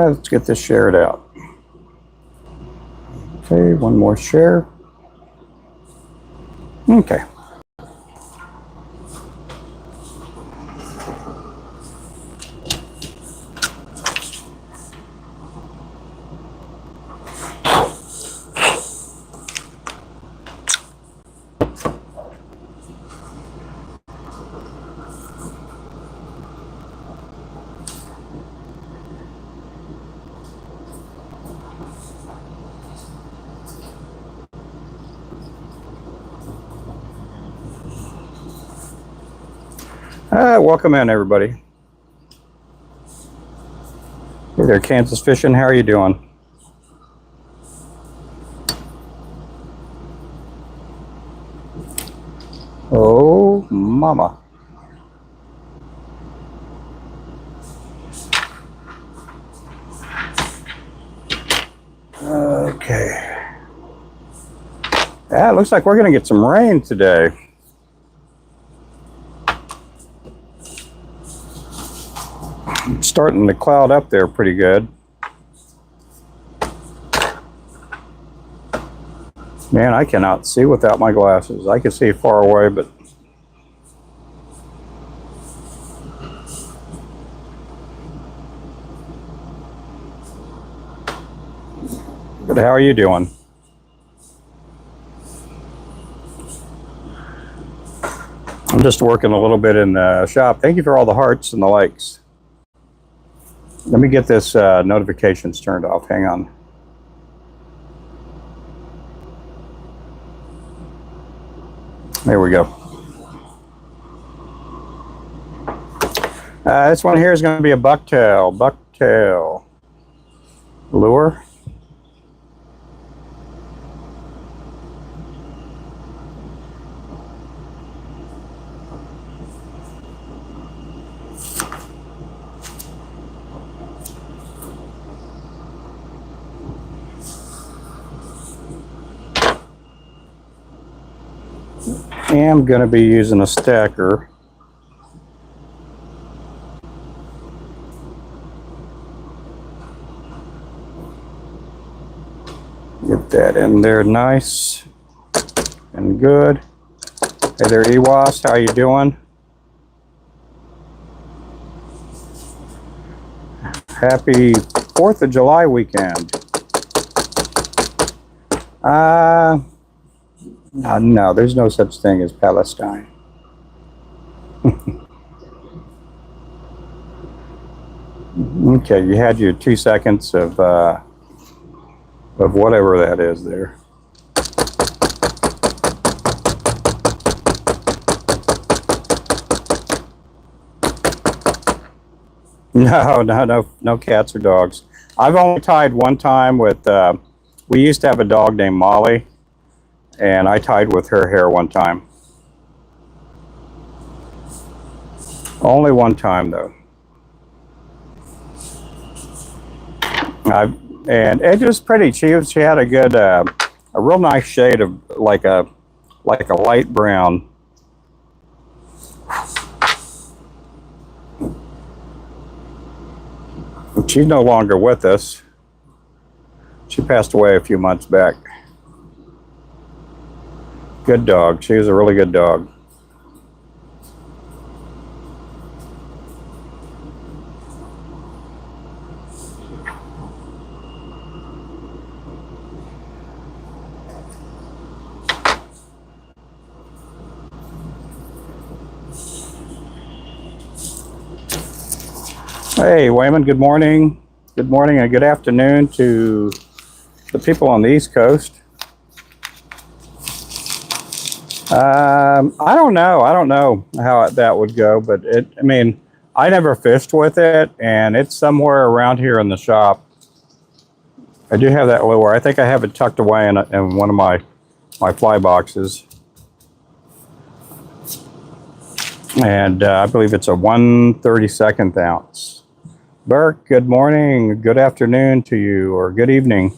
Let's get this shared out. Okay, one more share. Okay. Welcome in, everybody. Hey there, Kansas Fishing. How are you doing? Oh, mama. Okay. Yeah, it looks like we're going to get some rain today. It's starting to cloud up there pretty good. Man, I cannot see without my glasses. I can see far away, but how are you doing? I'm just working a little bit in the shop. Thank you for all the hearts and the likes. Let me get this notifications turned off. Hang on. There we go. This one here is going to be a bucktail lure. I'm going to be using a stacker. Get that in there nice and good. Hey there, Ewas, how you doing? Happy 4th of July weekend. No, there's no such thing as Palestine. Okay, you had your 2 seconds of whatever that is there. No cats or dogs. I've only tied one time with, we used to have a dog named Molly, and I tied with her hair one time. Only one time though. And it was pretty. She had a good, a real nice shade of like a light brown. She's no longer with us. She passed away a few months back. Good dog. She was a really good dog. Hey, Wayman, good morning. Good morning and good afternoon to the people on the East Coast. I don't know how that would go, but I mean, I never fished with it, and it's somewhere around here in the shop. I do have that lure. I think I have it tucked away in one of my fly boxes. And I believe it's a 1/32 ounce. Burke, good morning, good afternoon to you, or good evening.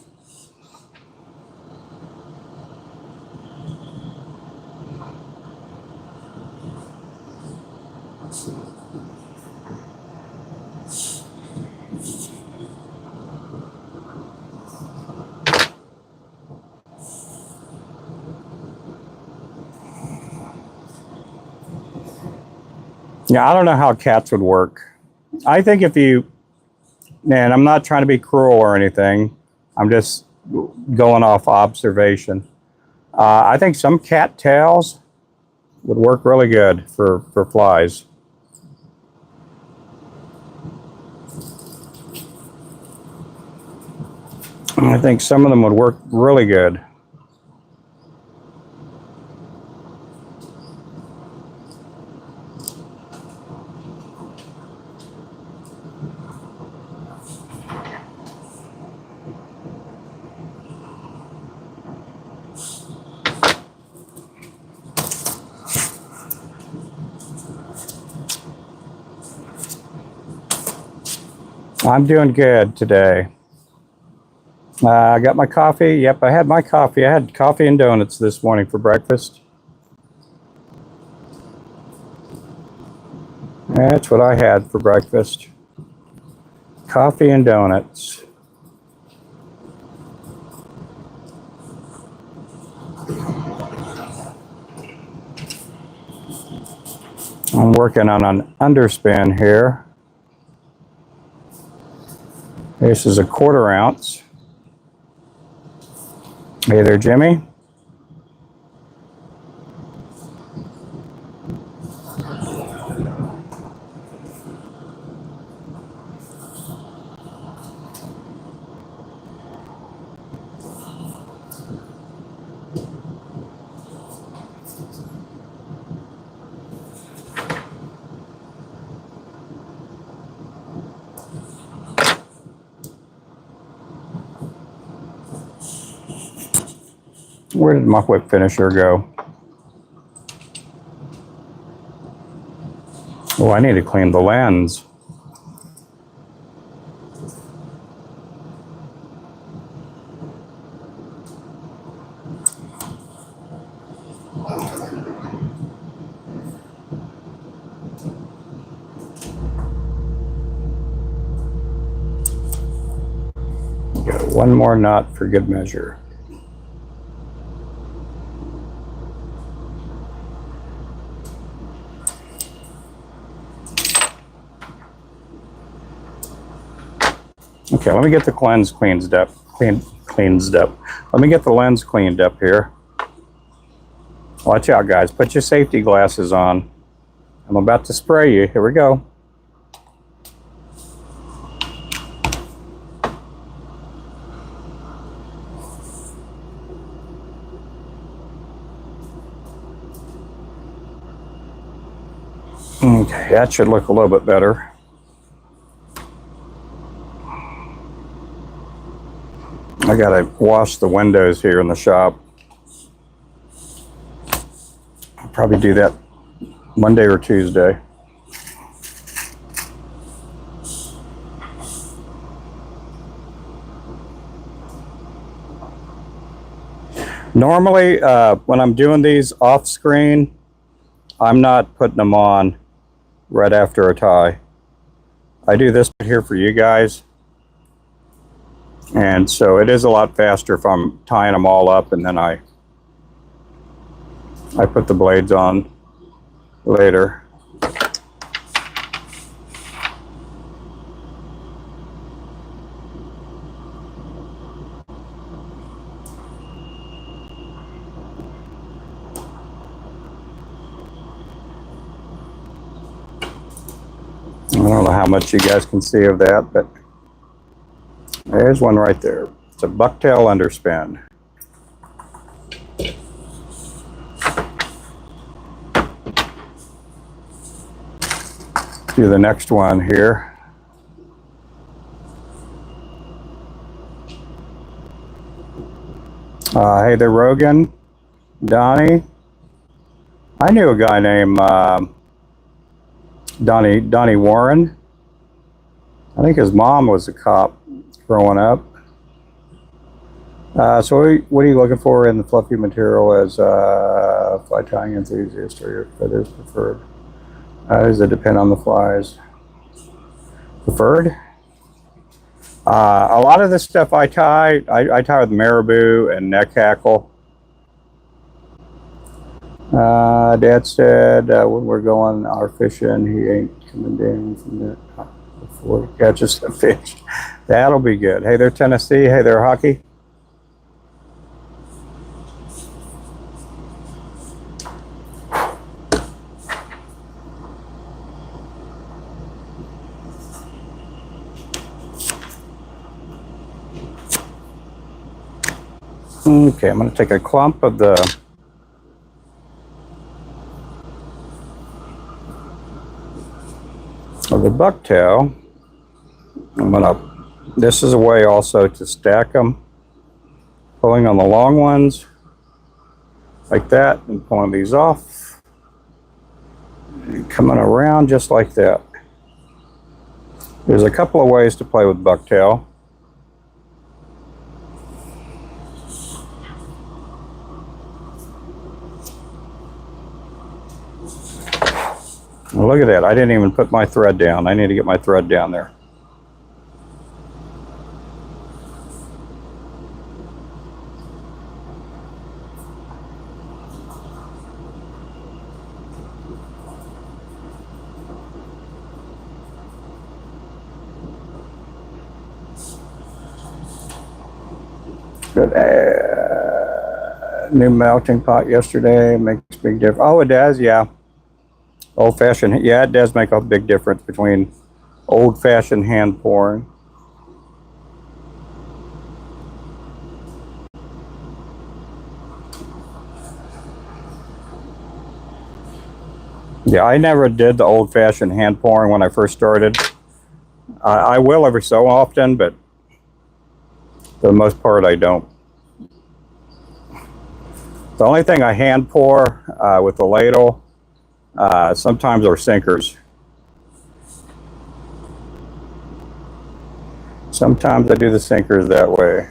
Yeah, I don't know how cats would work. I think if you, and I'm not trying to be cruel or anything, I'm just going off observation. I think some cat tails would work really good for flies. I think some of them would work really good. I'm doing good today. I got my coffee. Yep, I had my coffee. I had coffee and donuts this morning for breakfast. That's what I had for breakfast. Coffee and donuts. I'm working on an underspin here. This is a 1/4 ounce. Hey there, Jimmy. Where did my whip finisher go? Oh, I need to clean the lens. Got one more knot for good measure. Okay, let me get the lens cleaned up. Let me get the lens cleaned up here. Watch out, guys. Put your safety glasses on. I'm about to spray you. Here we go. Okay, that should look a little bit better. I gotta wash the windows here in the shop. I'll probably do that Monday or Tuesday. Normally, when I'm doing these off screen, I'm not putting them on right after a tie. I do this here for you guys. And so it is a lot faster if I'm tying them all up and then I put the blades on later. I don't know how much you guys can see of that, but there's one right there. It's a Bucktail underspin. Do the next one here. Hey there, Rogan, Donnie. I knew a guy named Donnie Warren. I think his mom was a cop growing up. So what are you looking for in the fluffy material as fly tying enthusiast, or your feathers preferred? How does it depend on the flies? Preferred? A lot of the stuff I tie with marabou and neck hackle. Dad said when we're going our fishing, he ain't coming down from the before he catches the fish. That'll be good. Hey there, Tennessee. Hey there, Hockey. Okay, I'm going to take a clump of the bucktail. This is a way also to stack them, pulling on the long ones like that and pulling these off and coming around just like that. There's a couple of ways to play with bucktail. Look at that, I didn't even put my thread down. I need to get my thread down there. Good. New melting pot yesterday makes a big difference. Oh, it does, yeah. Old-fashioned, yeah, it does make a big difference between old-fashioned hand pouring. Yeah, I never did the old-fashioned hand pouring when I first started. I will every so often, but for the most part, I don't. The only thing I hand pour with the ladle sometimes are sinkers. Sometimes I do the sinkers that way.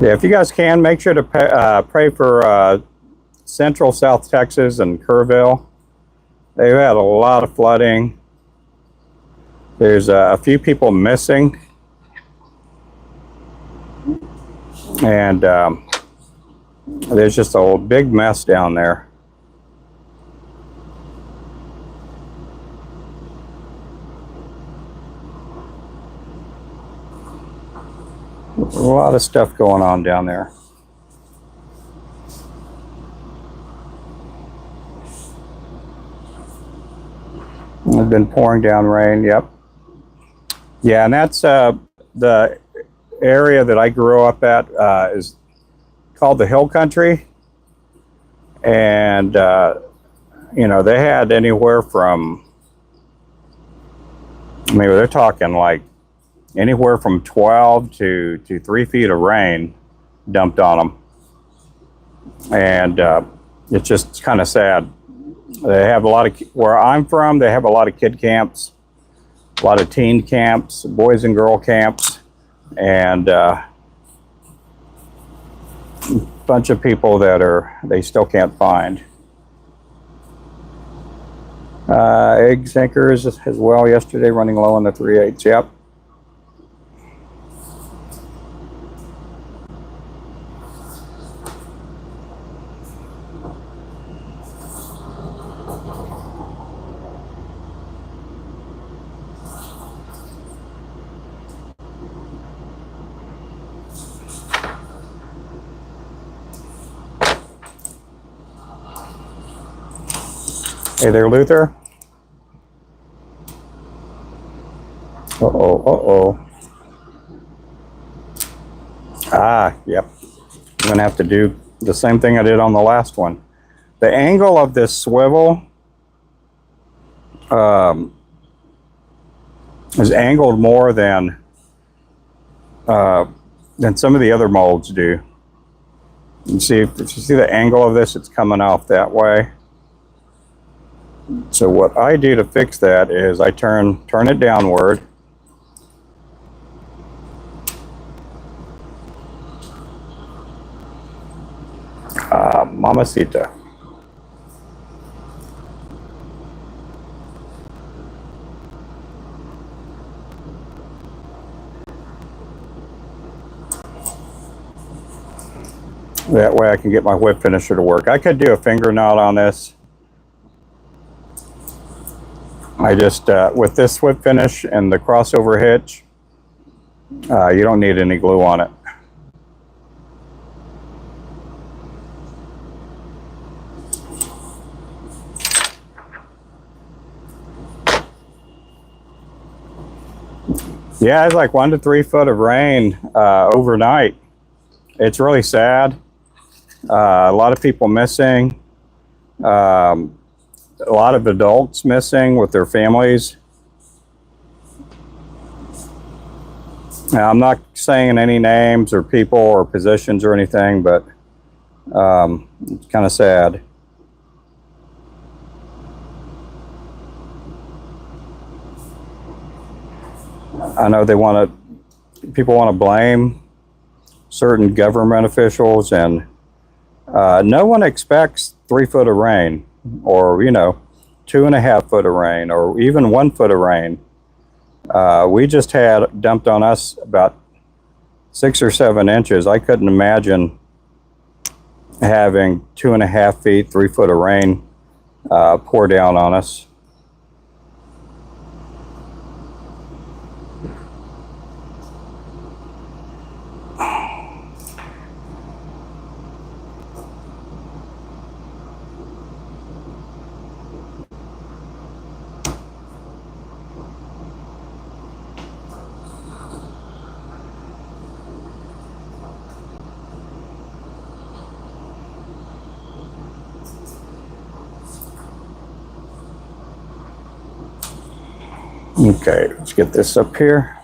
Yeah, if you guys can, make sure to pray for Central South Texas and Kerrville. They've had a lot of flooding. There's a few people missing. And there's just a big mess down there. A lot of stuff going on down there. It's been pouring down rain, yep. Yeah, and that's the area that I grew up at is called the Hill Country. And, you know, they had anywhere from, I mean, they're talking like anywhere from 12 to 3 feet of rain dumped on them. And it's just kind of sad. They have a lot of, where I'm from, they have a lot of kid camps, a lot of teen camps, boys and girl camps, and a bunch of people that they still can't find. Egg sinkers as well yesterday, running low on the 3/8, yep. Hey there, Luther. Uh-oh. Ah, yep. I'm gonna have to do the same thing I did on the last one. The angle of this swivel is angled more than than some of the other molds do. You see, if you see the angle of this, it's coming off that way. So what I do to fix that is I turn it downward. Mamacita. That way I can get my whip finisher to work. I could do a finger knot on this. I just, with this whip finish and the crossover hitch, you don't need any glue on it. Yeah, it's like 1 to 3 foot of rain overnight. It's really sad. A lot of people missing. A lot of adults missing with their families. Now, I'm not saying any names or people or positions or anything, but it's kind of sad. I know people want to blame certain government officials, and no one expects 3 foot of rain, or 2.5 foot of rain, or even 1 foot of rain. We just had dumped on us about 6 or 7 inches. I couldn't imagine having 2.5 feet, 3 foot of rain pour down on us. Okay, let's get this up here.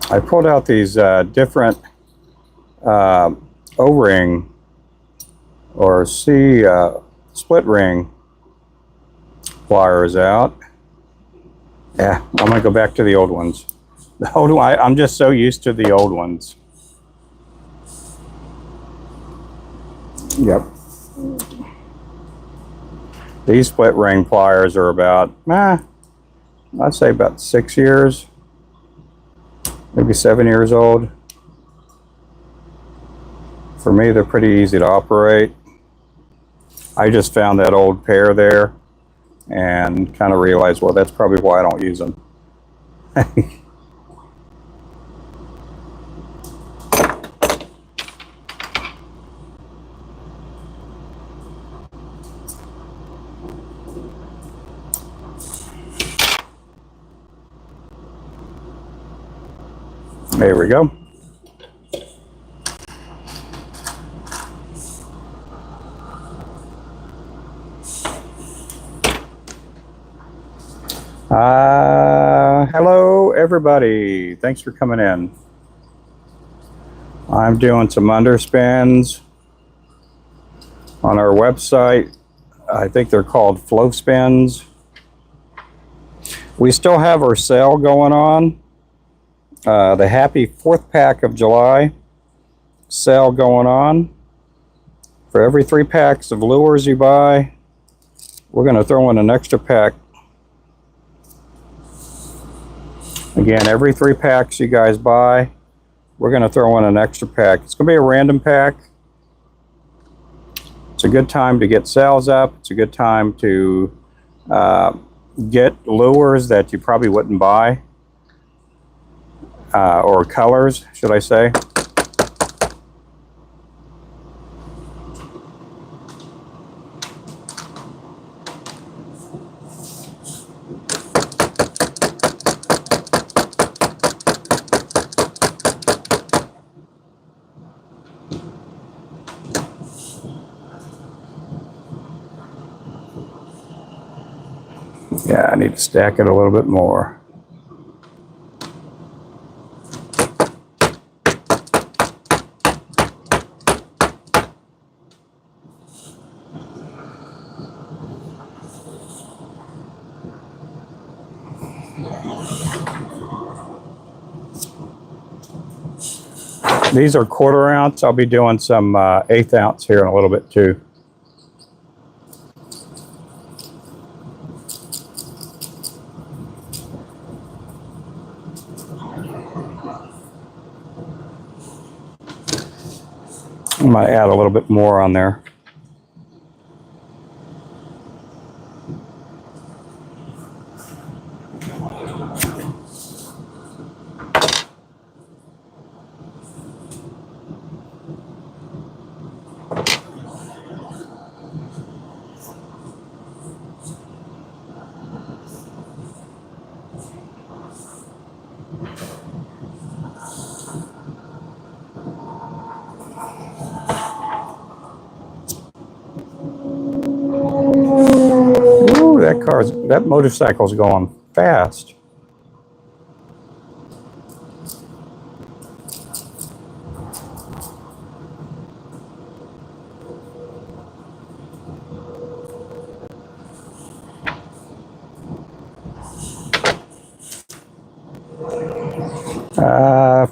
I pulled out these different O-ring or split ring pliers out. Yeah, I'm gonna go back to the old ones. The old one, I'm just so used to the old ones. Yep. These split ring pliers are about, I'd say about 6 years, maybe 7 years old. For me, they're pretty easy to operate. I just found that old pair there and kind of realized, well, that's probably why I don't use them. There we go. Hello, everybody. Thanks for coming in. I'm doing some underspins on our website. I think they're called flow spins. We still have our sale going on. The happy 4th pack of July sale going on. For every 3 packs of lures you buy, we're going to throw in an extra pack. Again, every 3 packs you guys buy, we're going to throw in an extra pack. It's going to be a random pack. It's a good time to get sales up. It's a good time to get lures that you probably wouldn't buy. Or colors, should I say. Yeah, I need to stack it a little bit more. These are 1/4 ounce. I'll be doing some 1/8 ounce here in a little bit too. I might add a little bit more on there. Ooh, that motorcycle's going fast.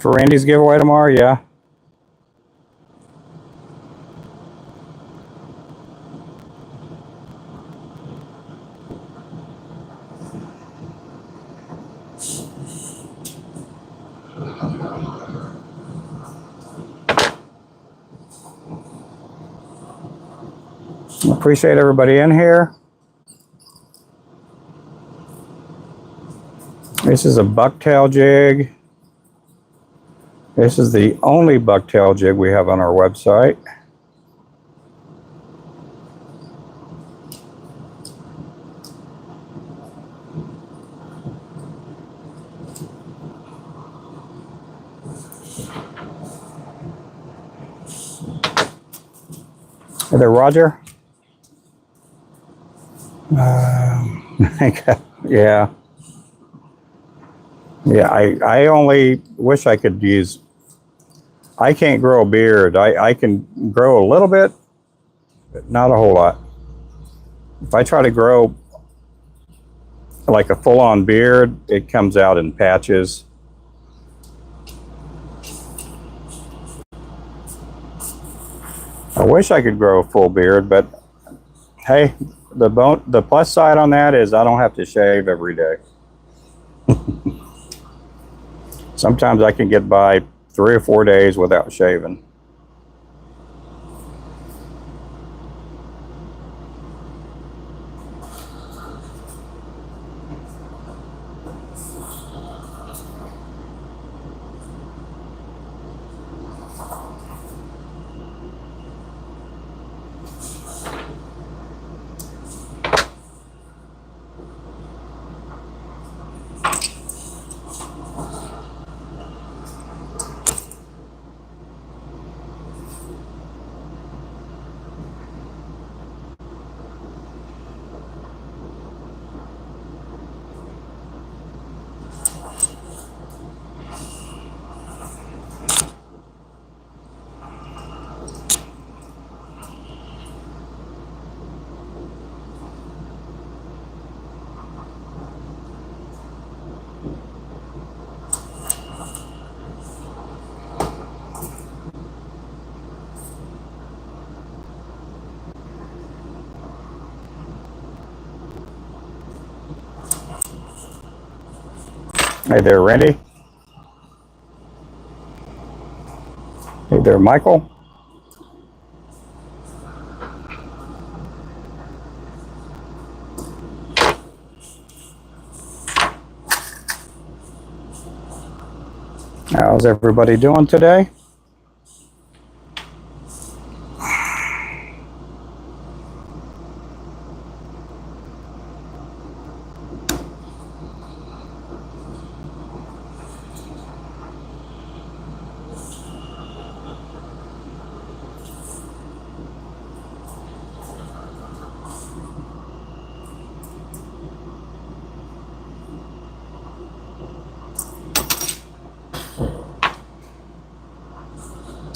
For Randy's giveaway tomorrow, yeah. Appreciate everybody in here. This is a Bucktail jig. This is the only Bucktail jig we have on our website. Hey there, Roger. Yeah. Yeah, I only wish I could use, I can't grow a beard. I can grow a little bit, but not a whole lot. If I try to grow like a full-on beard, it comes out in patches. I wish I could grow a full beard, but hey, the plus side on that is I don't have to shave every day. Sometimes I can get by 3 or 4 days without shaving. Hey there, Randy. Hey there, Michael. How's everybody doing today?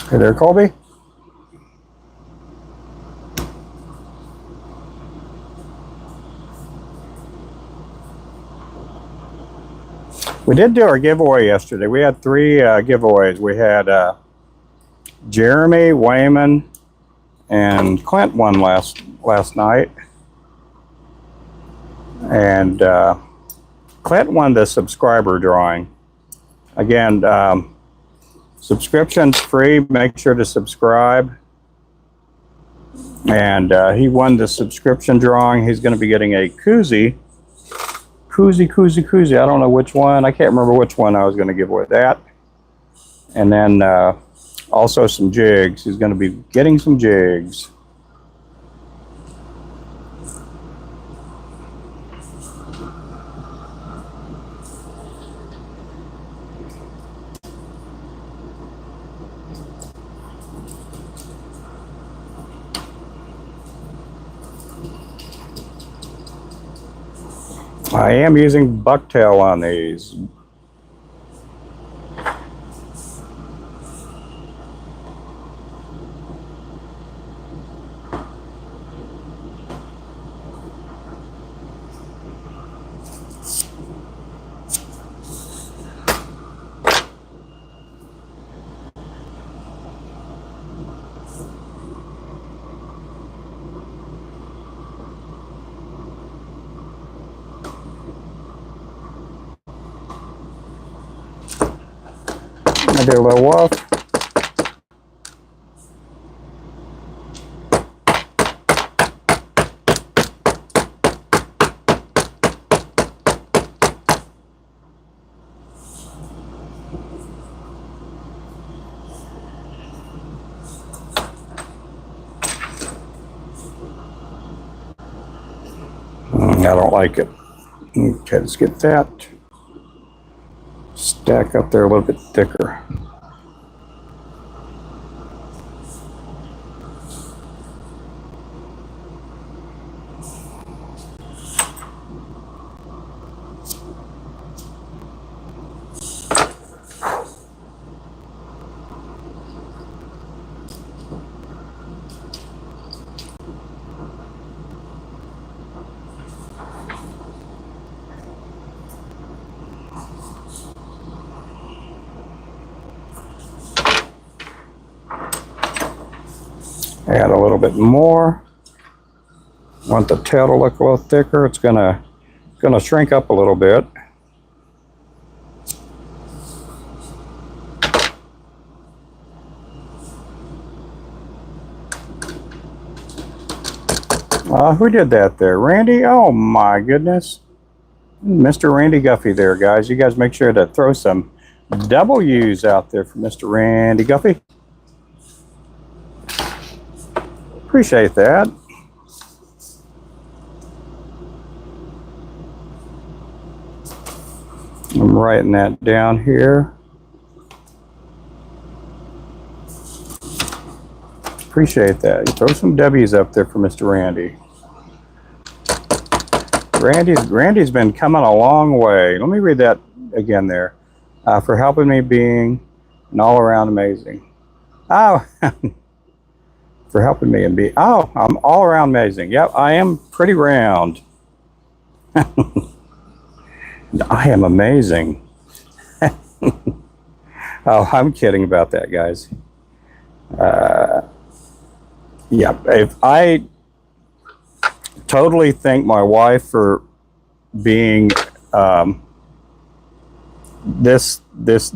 Hey there, Colby. We did do our giveaway yesterday. We had 3 giveaways. We had Jeremy, Wayman, and Clint won last night. And Clint won the subscriber drawing. Again, subscription's free. Make sure to subscribe. And he won the subscription drawing. He's going to be getting a koozie. Koozie. I don't know which one. I can't remember which one I was going to give away. That. And then also some jigs. He's going to be getting some jigs. I am using Bucktail on these. I did a little woof. I don't like it. Okay, let's get that stack up there a little bit thicker. Add a little bit more. Want the tail to look a little thicker. It's gonna shrink up a little bit. Who did that there? Randy? Oh my goodness. Mr. Randy Guffey there, guys. You guys make sure to throw some W's out there for Mr. Randy Guffey. Appreciate that. I'm writing that down here. Appreciate that. You throw some W's up there for Mr. Randy. Randy's been coming a long way. Let me read that again there. For helping me being an all-around amazing. Oh, for helping me and be, oh, I'm all around amazing. Yep, I am pretty round. I am amazing. Oh, I'm kidding about that, guys. Yeah, if I totally thank my wife for being this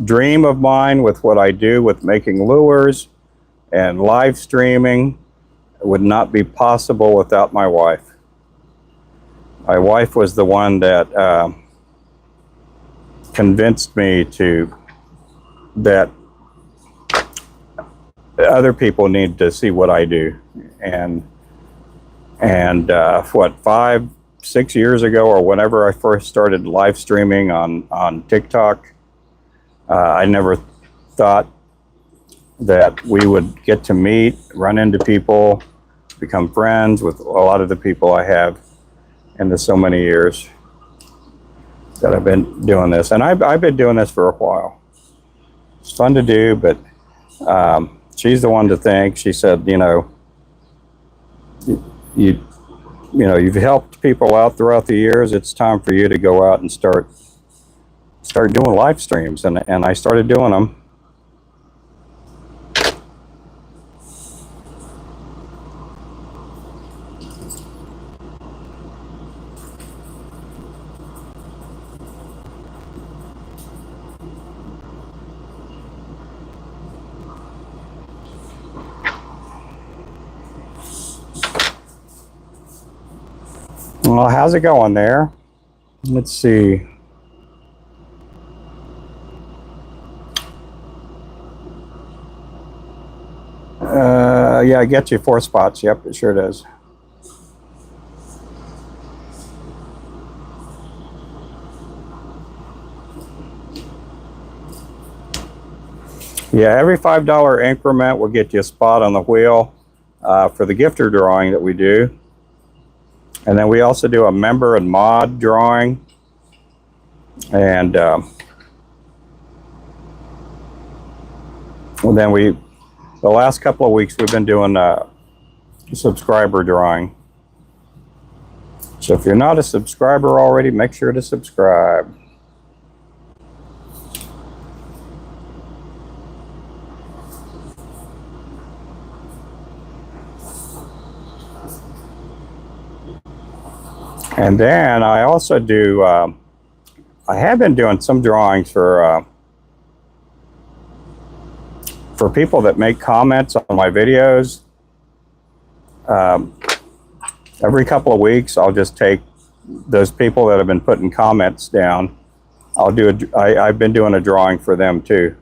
dream of mine with what I do with making lures and live streaming would not be possible without my wife. My wife was the one that convinced me that other people need to see what I do. And what, 5, 6 years ago, or whenever I first started live streaming on TikTok, I never thought that we would get to meet, run into people, become friends with a lot of the people I have in the so many years that I've been doing this. And I've been doing this for a while. It's fun to do, but she's the one to thank. She said, you know, you've helped people out throughout the years. It's time for you to go out and start doing live streams, and I started doing them. Well, how's it going there? Let's see. Yeah, I get you 4 spots. Yep, it sure does. Yeah, every $5 increment will get you a spot on the wheel for the gifter drawing that we do. And then we also do a member and mod drawing. And then the last couple of weeks we've been doing a subscriber drawing. So if you're not a subscriber already, make sure to subscribe. And then I also do, I have been doing some drawings for people that make comments on my videos. Every couple of weeks, I'll just take those people that have been putting comments down. I've been doing a drawing for them too.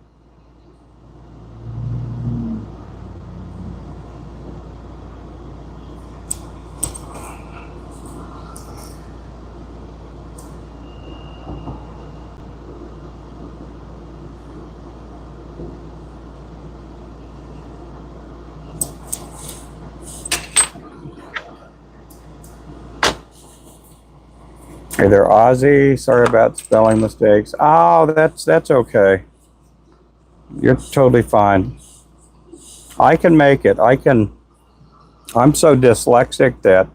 Hey there, Ozzy. Sorry about spelling mistakes. Oh, that's okay. You're totally fine. I can make it. I'm so dyslexic that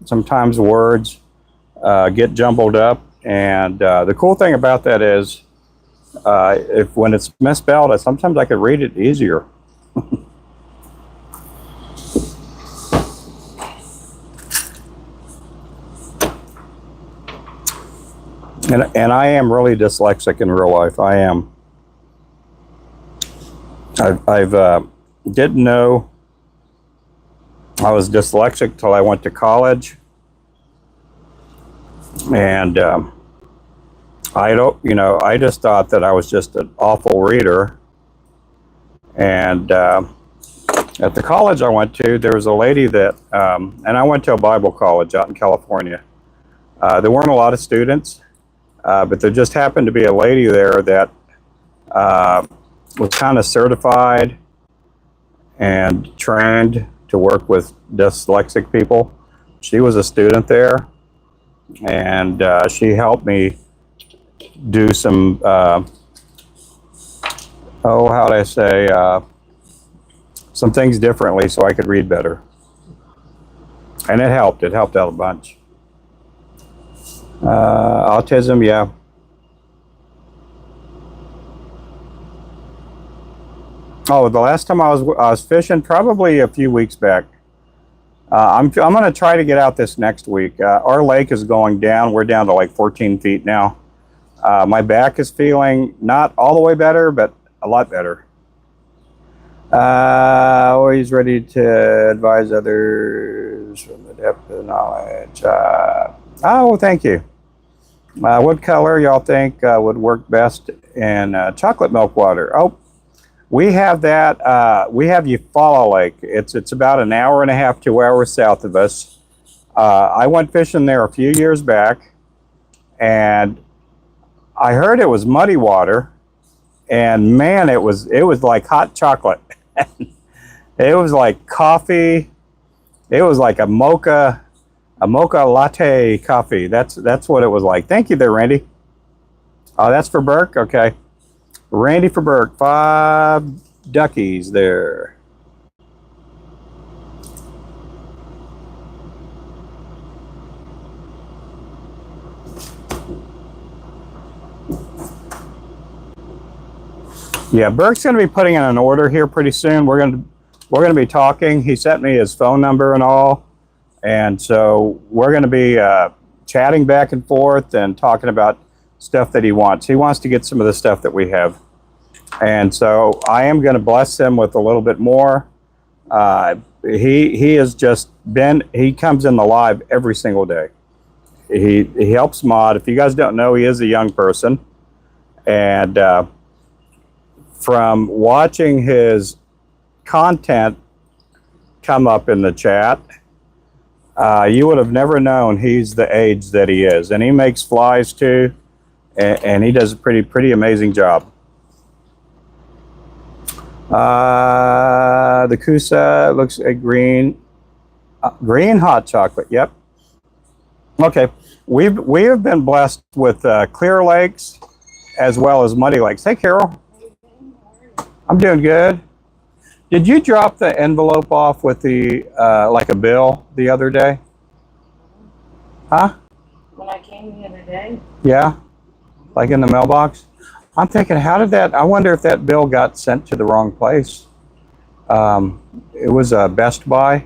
sometimes words get jumbled up. And the cool thing about that is, when it's misspelled, sometimes I could read it easier. And I am really dyslexic in real life. I am. I've didn't know I was dyslexic till I went to college, and I just thought that I was just an awful reader. And at the college I went to, there was a lady that, and I went to a Bible college out in California. There weren't a lot of students. But there just happened to be a lady there that was kind of certified and trained to work with dyslexic people. She was a student there, and she helped me do some, how'd I say, some things differently so I could read better. And it helped out a bunch. Autism, yeah. Oh, the last time I was fishing, probably a few weeks back. I'm going to try to get out this next week. Our lake is going down. We're down to like 14 feet now. My back is feeling not all the way better, but a lot better. Always ready to advise others from the depth of knowledge. Oh, thank you. What color y'all think would work best in chocolate milk water? Oh, we have that. We have Eufaula Lake. It's about an hour and a half, 2 hours south of us. I went fishing there a few years back, and I heard it was muddy water, and man, it was like hot chocolate. It was like coffee. It was like a mocha latte coffee. That's what it was like. Thank you there, Randy. Oh, that's for Burke? Okay. Randy for Burke. 5 duckies there. Yeah, Burke's going to be putting in an order here pretty soon. We're going to be talking. He sent me his phone number and all, and so we're going to be chatting back and forth and talking about stuff that he wants. He wants to get some of the stuff that we have, and so I am going to bless him with a little bit more. He has just been. He comes in the live every single day. He helps mod. If you guys don't know, he is a young person, and from watching his content come up in the chat, you would have never known he's the age that he is. And he makes flies too, and he does a pretty amazing job. The Kusa looks like green hot chocolate. Yep. Okay, we have been blessed with clear lakes as well as muddy lakes. Hey, Carol. I'm doing good. Did you drop the envelope off with the like a bill the other day? Huh? When I came the other day? Yeah, like in the mailbox. I'm thinking, how did that? I wonder if that bill got sent to the wrong place. It was a Best Buy. I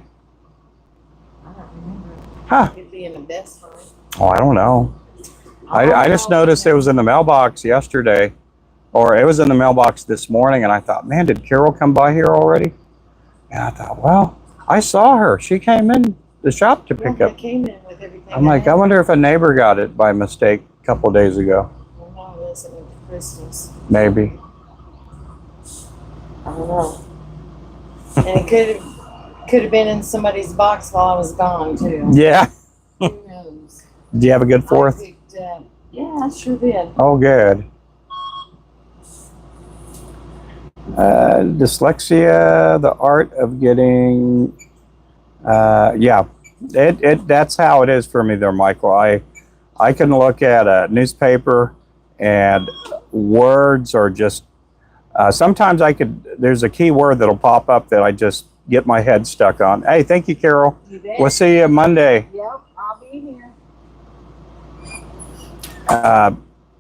don't remember. Huh? It'd be in the Best Buy. Oh, I don't know. I just noticed it was in the mailbox yesterday. Or it was in the mailbox this morning, and I thought, man, did Carol come by here already? And I thought, well, I saw her. She came in the shop to pick up. I came in with everything. I'm like, I wonder if a neighbor got it by mistake a couple of days ago. Well, no, this went to Christmas. Maybe. I don't know. And it could have been in somebody's box while I was gone too. Yeah. Who knows? Did you have a good 4th? Yeah, I sure did. Oh, good. Dyslexia, the art of getting, yeah, that's how it is for me there, Michael. I can look at a newspaper and words are just, sometimes there's a key word that'll pop up that I just get my head stuck on. Hey, thank you, Carol. You bet. We'll see you Monday. Yep, I'll be here.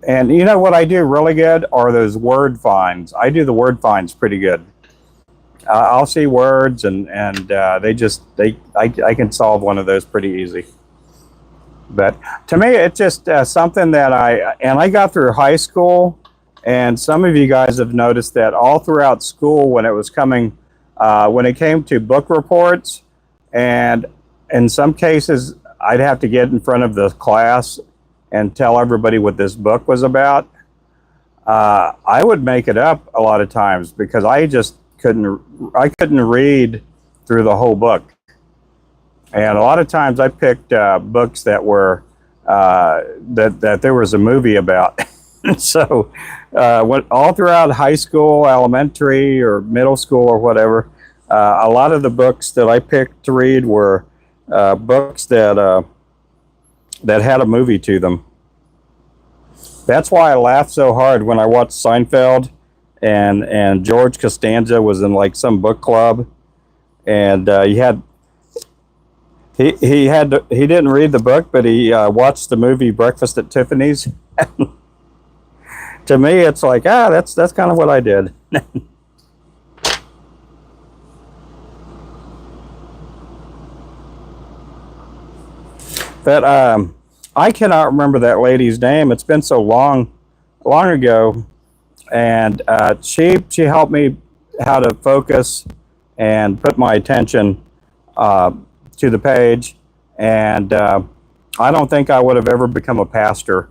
And you know what I do really good are those word finds. I do the word finds pretty good. I'll see words and I can solve one of those pretty easy. But to me, it's just something that I got through high school, and some of you guys have noticed that all throughout school when it came to book reports, and in some cases I'd have to get in front of the class and tell everybody what this book was about. I would make it up a lot of times because I just couldn't read through the whole book. And a lot of times I picked books that were, that there was a movie about. So all throughout high school, elementary or middle school or whatever, a lot of the books that I picked to read were books that had a movie to them. That's why I laughed so hard when I watched Seinfeld and George Costanza was in like some book club, and he didn't read the book, but he watched the movie Breakfast at Tiffany's. To me, it's like, that's kind of what I did. But I cannot remember that lady's name. It's been so long ago, and she helped me how to focus and put my attention to the page. And I don't think I would have ever become a pastor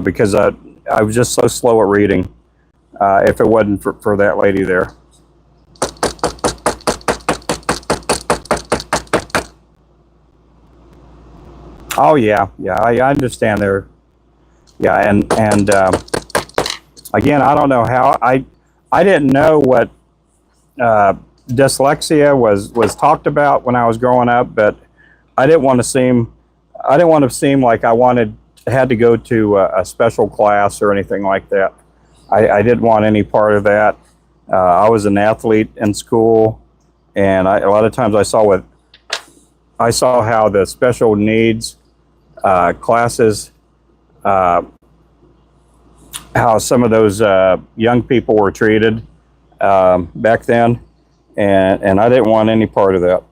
because I was just so slow at reading if it wasn't for that lady there. Oh yeah, I understand there. Yeah, and again, I don't know how I didn't know what dyslexia was talked about when I was growing up, but I didn't want to seem like I had to go to a special class or anything like that. I didn't want any part of that. I was an athlete in school, and a lot of times I saw how the special needs classes how some of those young people were treated back then, and I didn't want any part of that.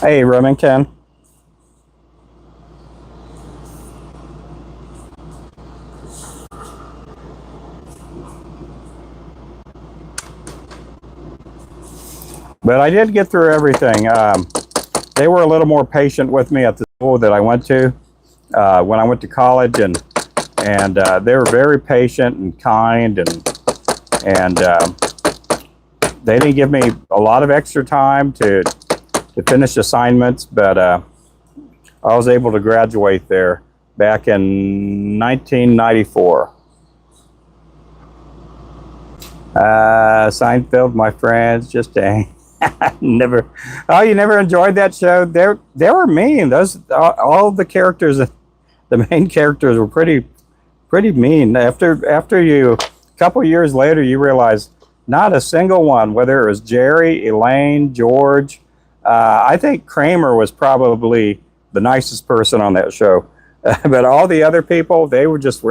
Hey, Remington. But I did get through everything. They were a little more patient with me at the school that I went to when I went to college, and they were very patient and kind, and they didn't give me a lot of extra time to finish assignments, but I was able to graduate there back in 1994. Seinfeld, my friends, just dang. Never. Oh, you never enjoyed that show? They were mean. Those all the characters, the main characters were pretty mean. After you, a couple years later, you realize not a single one, whether it was Jerry, Elaine, George. I think Kramer was probably the nicest person on that show, but all the other people, they were just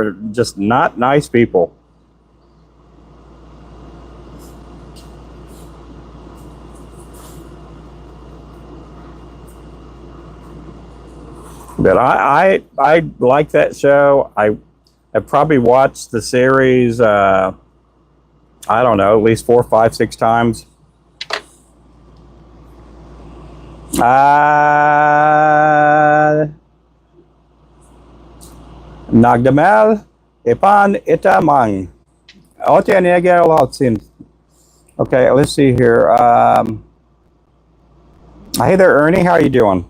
not nice people. But I like that show. I probably watched the series. I don't know, at least 4, 5, 6 times. Nagdamel ipan itamang. Okay, let's see here. Hey there, Ernie. How are you doing?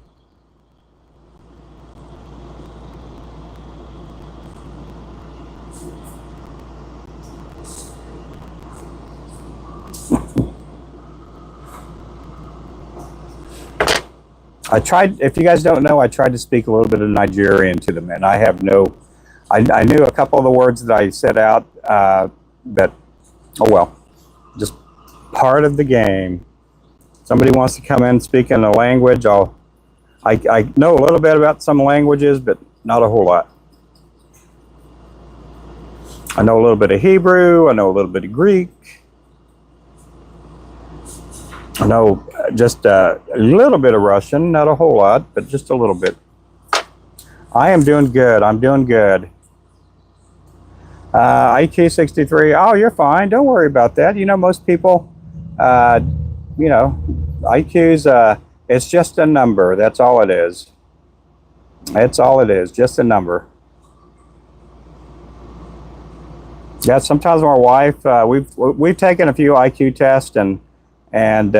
I tried, if you guys don't know, I tried to speak a little bit of Nigerian to them, and I have no, I knew a couple of the words that I said out, but, oh well, just part of the game. Somebody wants to come in speaking a language, I know a little bit about some languages, but not a whole lot. I know a little bit of Hebrew, I know a little bit of Greek. I know just a little bit of Russian, not a whole lot, but just a little bit. I am doing good. I'm doing good. IQ 63. Oh, you're fine. Don't worry about that. You know, most people, you know, IQ's, it's just a number. That's all it is. That's all it is. Just a number. Yeah, sometimes my wife, we've taken a few IQ tests, and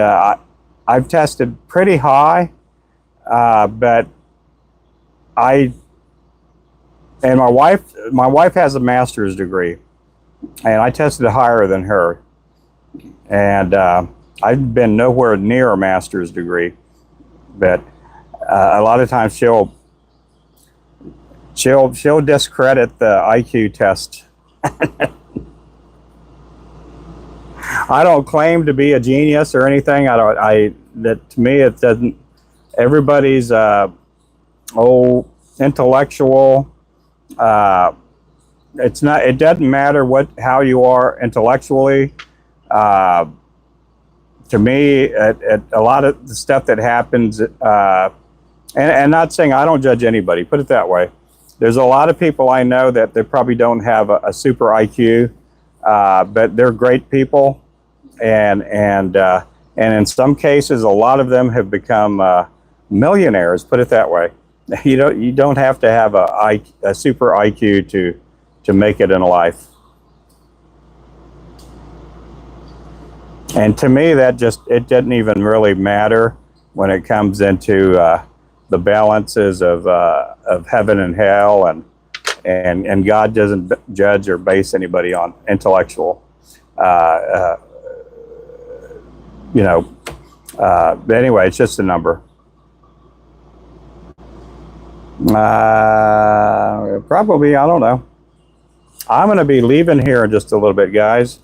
I've tested pretty high, but my wife has a master's degree, and I tested higher than her, and I've been nowhere near a master's degree, but a lot of times she'll discredit the IQ test. I don't claim to be a genius or anything. That to me, it doesn't. Everybody's intellectual. It's not. It doesn't matter how you are intellectually. To me, a lot of the stuff that happens, and not saying I don't judge anybody. Put it that way. There's a lot of people I know that they probably don't have a super IQ, but they're great people. And in some cases, a lot of them have become millionaires. Put it that way. You don't have to have a super IQ to make it in life. And to me, it doesn't even really matter when it comes into the balances of heaven and hell, and God doesn't judge or base anybody on intellectual. You know, but anyway, it's just a number. Probably, I don't know. I'm going to be leaving here in just a little bit, guys.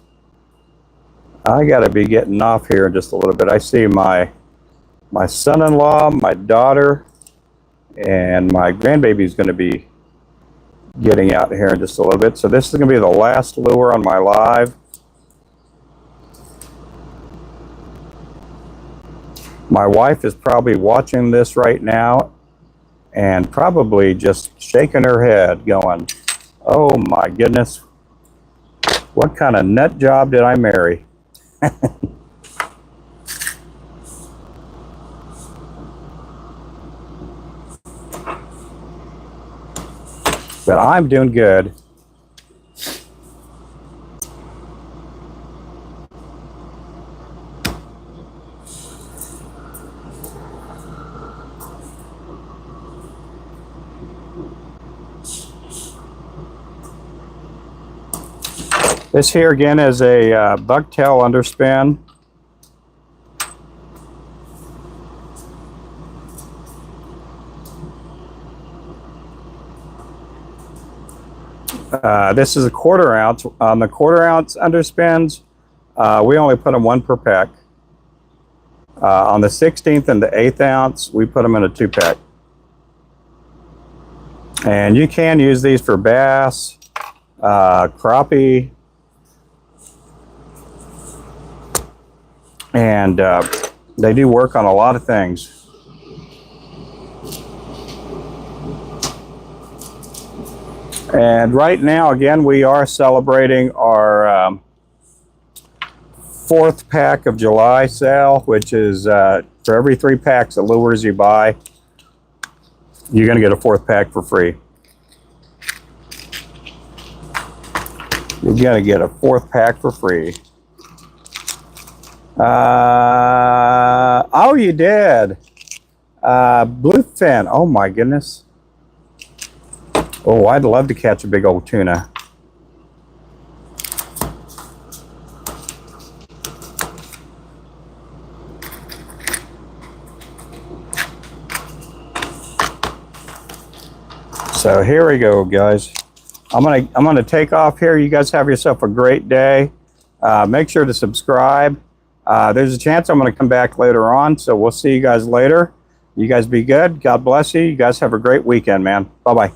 I got to be getting off here in just a little bit. I see my son-in-law, my daughter, and my grandbaby's going to be getting out here in just a little bit. So this is going to be the last lure on my live. My wife is probably watching this right now and probably just shaking her head going, oh my goodness, what kind of nut job did I marry? But I'm doing good. This here again is a Bucktail underspin. This is a 1/4 ounce. On the 1/4 ounce underspins, we only put them 1 per peck. On the 16th and the 1/8 ounce, we put them in a 2 peck. And you can use these for bass, crappie, and they do work on a lot of things. And right now, again, we are celebrating our 4th pack of July sale, which is for every 3 packs of lures you buy, you're going to get a 4th pack for free. You're going to get a 4th pack for free. Oh, you did. Bluefin. Oh my goodness. Oh, I'd love to catch a big old tuna. So here we go, guys. I'm gonna take off here. You guys have yourself a great day. Make sure to subscribe. There's a chance I'm gonna come back later on, so we'll see you guys later. You guys be good. God bless you. You guys have a great weekend, man. Bye-bye.